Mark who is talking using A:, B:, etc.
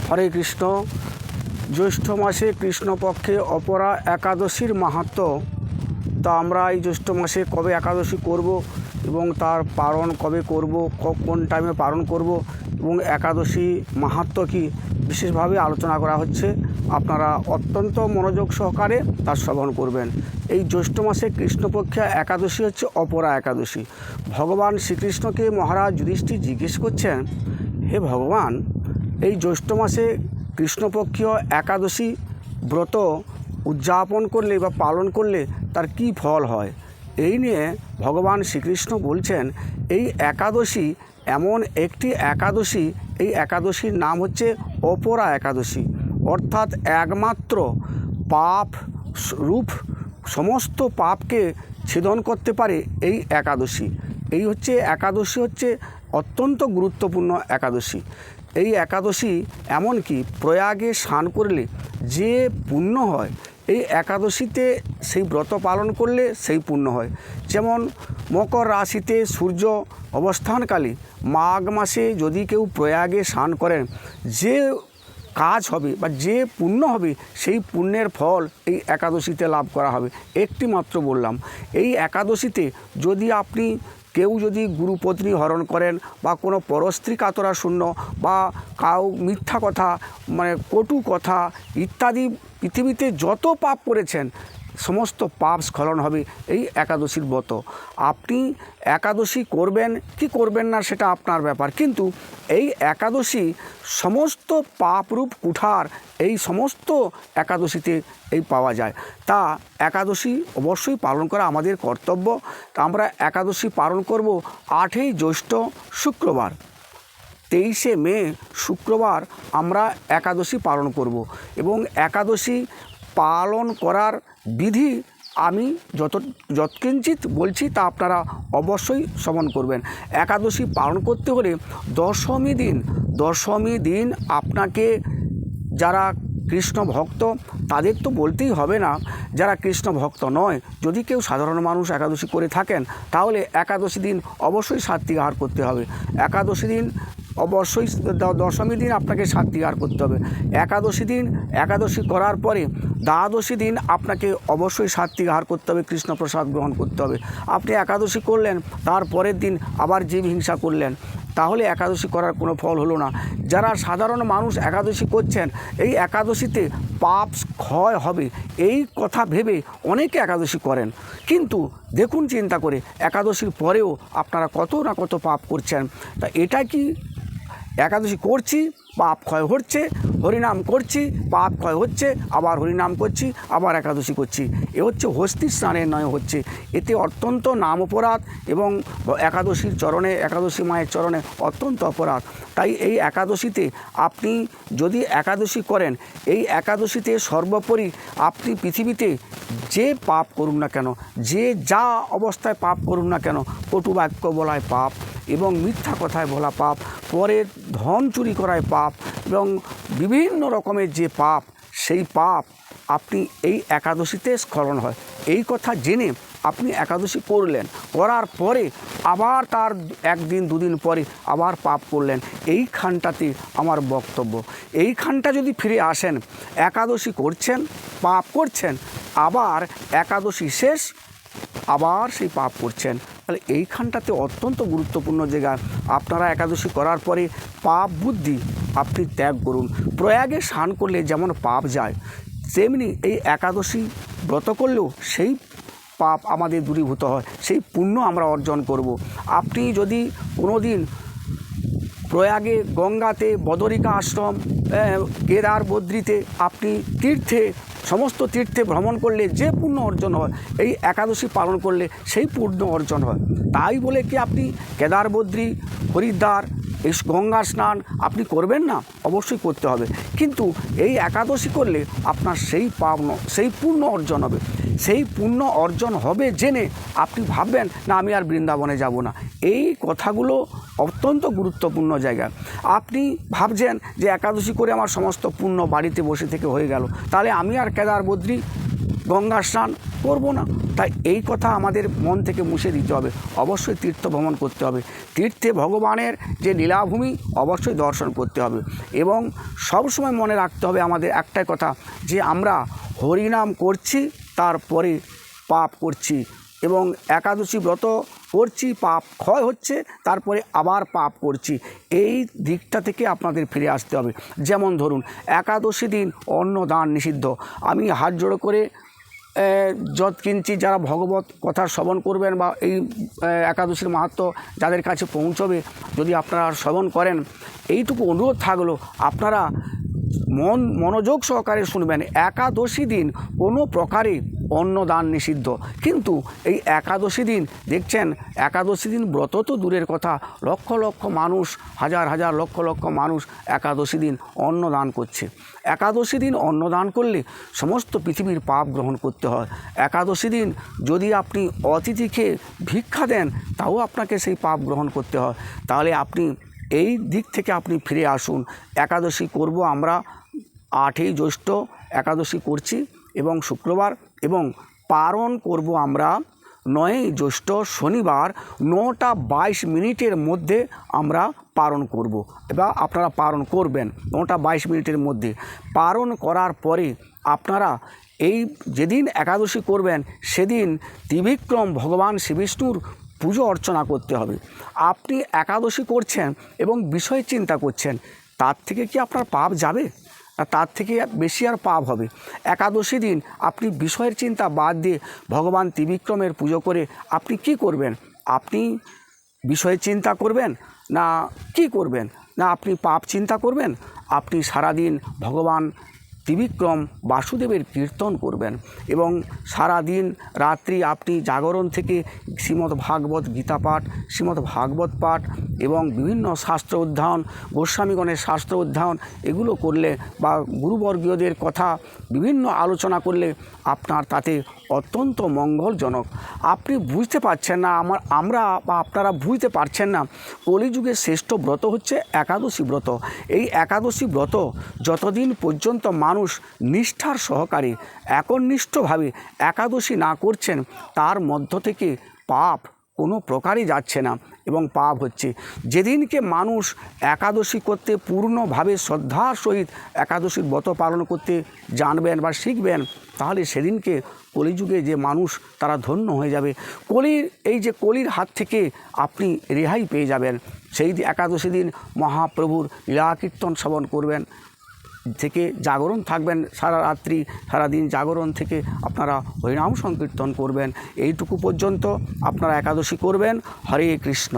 A: হরে কৃষ্ণ। জ্যৈষ্ঠ মাসে কৃষ্ণপক্ষে অপরা একাদশীর মাহাত্ম্য। তা আমরা এই জ্যৈষ্ঠ মাসে কবে একাদশী করব এবং তার পালন কবে করব, কোন টাইমে পালন করব এবং একাদশী মাহাত্ম্য কী বিশেষভাবে আলোচনা করা হচ্ছে। আপনারা অত্যন্ত মনোযোগ সহকারে তার শ্রবণ করবেন। এই জ্যৈষ্ঠ মাসে কৃষ্ণপক্ষে একাদশী হচ্ছে অপরা একাদশী। ভগবান শ্রীকৃষ্ণকে মহারাজ যুধিষ্ঠির জিজ্ঞেস করছেন, হে ভগবান, এই জ্যৈষ্ঠ মাসে কৃষ্ণপক্ষীয় একাদশী ব্রত উদযাপন করলে বা পালন করলে তার কি ফল হয়। এই নিয়ে ভগবান শ্রীকৃষ্ণ বলছেন, এই একাদশী এমন একটি একাদশী, এই একাদশীর নাম হচ্ছে অপরা একাদশী। অর্থাৎ একমাত্র পাপ রূপ সমস্ত পাপকে ছেদন করতে পারে এই একাদশী। এই হচ্ছে একাদশী হচ্ছে অত্যন্ত গুরুত্বপূর্ণ একাদশী। এই একাদশী এমনকি প্রয়াগে স্নান করলে যে পুণ্য হয়, এই একাদশীতে সেই ব্রত পালন করলে সেই পুণ্য হয়। যেমন মকর রাশিতে সূর্য অবস্থানকালে মাঘ মাসে যদি কেউ প্রয়াগে স্নান করেন, যে কাজ হবে বা যে পুণ্য হবে সেই পুণ্যের ফল এই একাদশীতে লাভ করা হবে। একটি মাত্র বললাম, এই একাদশীতে যদি আপনি কেউ যদি গুরুপত্নী হরণ করেন বা কোনো পরস্ত্রী কাতরা শূন্য বা কাউ মিথ্যা কথা মানে কটু কথা ইত্যাদি পৃথিবীতে যত পাপ করেছেন সমস্ত পাপ স্খলন হবে এই একাদশীর ব্রত। আপনি একাদশী করবেন কি করবেন না সেটা আপনার ব্যাপার, কিন্তু এই একাদশী সমস্ত পাপরূপ কুঠার এই সমস্ত একাদশীতে এই পাওয়া যায়। তা একাদশী অবশ্যই পালন করা আমাদের কর্তব্য। তা আমরা একাদশী পালন করব 8ই জ্যৈষ্ঠ শুক্রবার, 23শে মে শুক্রবার আমরা একাদশী পালন করব। এবং একাদশী পালন করার বিধি আমি যৎকিঞ্চিত বলছি তা আপনারা অবশ্যই শ্রবণ করবেন। একাদশী পালন করতে হলে দশমী দিন আপনাকে, যারা কৃষ্ণ ভক্ত তাদের তো বলতেই হবে না, যারা কৃষ্ণ ভক্ত নয়, যদি কেউ সাধারণ মানুষ একাদশী করে থাকেন তাহলে একাদশী দিন অবশ্যই সাত্বিক আহার করতে হবে। একাদশী দিন অবশ্যই দশমী দিন আপনাকে সাত্বিক আহার করতে হবে। একাদশী করার পরে দ্বাদশী দিন আপনাকে অবশ্যই সাত্বিক আহার করতে হবে, কৃষ্ণ প্রসাদ গ্রহণ করতে হবে। আপনি একাদশী করলেন, তার পরের দিন আবার জীব হিংসা করলেন, তাহলে একাদশী করার কোনো ফল হলো না। যারা সাধারণ মানুষ একাদশী করছেন, এই একাদশীতে পাপ ক্ষয় হবে এই কথা ভেবে অনেকে একাদশী করেন, কিন্তু দেখুন চিন্তা করে একাদশীর পরেও আপনারা কত না কত পাপ করছেন। তা এটা কি একাদশী করছি পাপ ক্ষয় হচ্ছে, হরিনাম করছি পাপ ক্ষয় হচ্ছে, আবার হরিনাম করছি আবার একাদশী করছি, এ হচ্ছে হস্তি স্নানের নয় হচ্ছে। এতে অত্যন্ত নাম অপরাধ এবং একাদশীর চরণে, একাদশী মায়ের চরণে অত্যন্ত অপরাধ। তাই এই একাদশীতে আপনি যদি একাদশী করেন, এই একাদশীতে সর্বোপরি আপনি পৃথিবীতে যে পাপ করুন না কেন, যে যা অবস্থায় পাপ করুন না কেন, কটু বাক্য বলায় পাপ এবং মিথ্যা কথায় বলা পাপ, পরের ধন চুরি করায় পাপ এবং বিভিন্ন রকমের যে পাপ, সেই পাপ আপনি এই একাদশীতে স্খলন হয়। এই কথা জেনে আপনি একাদশী করলেন, করার পরে আবার তার একদিন দুদিন পরে আবার পাপ করলেন, এইখানটাতে আমার বক্তব্য। এইখানটা যদি ফিরে আসেন, একাদশী করছেন পাপ করছেন, আবার একাদশী শেষ আবার সেই পাপ করছেন, তাহলে এইখানটাতে অত্যন্ত গুরুত্বপূর্ণ জায়গা। আপনারা একাদশী করার পরে পাপ বুদ্ধি আপনি ত্যাগ করুন। প্রয়াগে স্নান করলে যেমন পাপ যায়, তেমনি এই একাদশী ব্রত করলেও সেই পাপ আমাদের দূরীভূত হয়, সেই পুণ্য আমরা অর্জন করব। আপনি যদি কোনো দিন প্রয়াগে, গঙ্গাতে, বদরিকা আশ্রম, কেদার, বদ্রীতে আপনি তীর্থে, সমস্ত তীর্থে ভ্রমণ করলে যে পুণ্য অর্জন হয়, এই একাদশী পালন করলে সেই পুণ্য অর্জন হয়। তাই বলে কি আপনি কেদার, বদ্রী, হরিদ্বার, এই গঙ্গা স্নান আপনি করবেন না? অবশ্যই করতে হবে, কিন্তু এই একাদশী করলে আপনার সেই পুণ্য অর্জন হবে। সেই পুণ্য অর্জন হবে জেনে আপনি ভাববেন না আমি আর বৃন্দাবনে যাব না। এই কথাগুলো অত্যন্ত গুরুত্বপূর্ণ জায়গা। আপনি ভাবছেন যে একাদশী করে আমার সমস্ত পুণ্য বাড়িতে বসে থেকে হয়ে গেল, তাহলে আমি আর কেদার, বদ্রী, গঙ্গা স্নান করব না। তাই এই কথা আমাদের মন থেকে মুছে দিতে হবে। অবশ্যই তীর্থ ভ্রমণ করতে হবে, তীর্থে ভগবানের যে লীলাভূমি অবশ্যই দর্শন করতে হবে। এবং সবসময় মনে রাখতে হবে আমাদের একটাই কথা, যে আমরা হরিনাম করছি তারপরে পাপ করছি, এবং একাদশী ব্রত করছি, পাপ ক্ষয় হচ্ছে, তারপরে আবার পাপ করছি। এই দিকটা থেকে আপনাদের ফিরে আসতে হবে। যেমন ধরুন, একাদশী দিন অন্নদান নিষিদ্ধ। আমি হাত জোড়ো করে যৎ কিঞ্চিৎ যারা ভগবত কথা শ্রবণ করবেন বা এই একাদশীর মাহাত্ম্য যাদের কাছে পৌঁছবে, যদি আপনারা শ্রবণ করেন, এইটুকু অনুরোধ থাকলো আপনারা মনোযোগ সহকারে শুনবেন। একাদশী দিন কোনো প্রকারে অন্নদান নিষিদ্ধ। কিন্তু এই একাদশী দিন দেখছেন, একাদশী দিন ব্রত তো দূরের কথা, লক্ষ লক্ষ মানুষ, হাজার হাজার লক্ষ লক্ষ মানুষ একাদশী দিন অন্নদান করছে। একাদশী দিন অন্নদান করলে সমস্ত পৃথিবীর পাপ গ্রহণ করতে হয়। একাদশী দিন যদি আপনি অতিথিকে ভিক্ষা দেন, তাও আপনাকে সেই পাপ গ্রহণ করতে হয়। তাহলে আপনি এই দিক থেকে আপনি ফিরে আসুন। একাদশী করব আমরা 8ই জ্যৈষ্ঠ একাদশী করছি এবং শুক্রবার, এবং পারণ করব আমরা 9ই জ্যৈষ্ঠ শনিবার 9:22 মধ্যে আমরা পারণ করব, বা আপনারা পারণ করবেন 9:22 মধ্যে। পারণ করার পরে আপনারা এই যেদিন একাদশী করবেন সেদিন ত্রিবিক্রম ভগবান শ্রীবিষ্ণুর পুজো অর্চনা করতে হবে। আপনি একাদশী করছেন এবং বিষয় চিন্তা করছেন, তার থেকে কি আপনার পাপ যাবে? তার থেকে বেশি আর পাপ হবে। একাদশী দিন আপনি বিষয়ের চিন্তা বাদ দিয়ে ভগবান ত্রিবিক্রমের পুজো করে আপনি কি করবেন? আপনি বিষয়ের চিন্তা করবেন না কি করবেন? না আপনি পাপ চিন্তা করবেন? আপনি সারাদিন ভগবান ত্রিবিক্রম বাসুদেবের কীর্তন করবেন, এবং সারা দিন রাত্রি আপনি জাগরণ থেকে শ্রীমদ্ ভাগবত গীতা পাঠ, শ্রীমদ্ ভাগবত পাঠ এবং বিভিন্ন শাস্ত্র অধ্যয়ন, গোস্বামীগণের শাস্ত্র অধ্যয়ন এগুলো করলে, বা গুরুবর্গীয়দের কথা বিভিন্ন আলোচনা করলে আপনার তাতে অত্যন্ত মঙ্গলজনক। আপনি বুঝতে পারছেন না, আমরা বা আপনারা বুঝতে পারছেন না, কলিযুগের শ্রেষ্ঠ ব্রত হচ্ছে একাদশী ব্রত। এই একাদশী ব্রত যতদিন পর্যন্ত মানুষ নিষ্ঠার সহকারে একনিষ্ঠভাবে একাদশী না করছেন, তার মধ্য থেকে পাপ কোনো প্রকারই যাচ্ছে না এবং পাপ হচ্ছে। যেদিনকে মানুষ একাদশী করতে পূর্ণভাবে শ্রদ্ধার সহিত একাদশীর ব্রত পালন করতে জানবেন বা শিখবেন, তাহলে সেদিনকে কলিযুগে যে মানুষ তারা ধন্য হয়ে যাবে। কলির হাত থেকে আপনি রেহাই পেয়ে যাবেন। সেই একাদশী দিন মহাপ্রভুর লীলাকীর্তন শ্রবণ করবেন, থেকে জাগরণ থাকবেন সারা রাত্রি, সারাদিন জাগরণ থেকে আপনারা হরিনাম সংকীর্তন করবেন। এইটুকু পর্যন্ত আপনারা একাদশী করবেন। হরে কৃষ্ণ।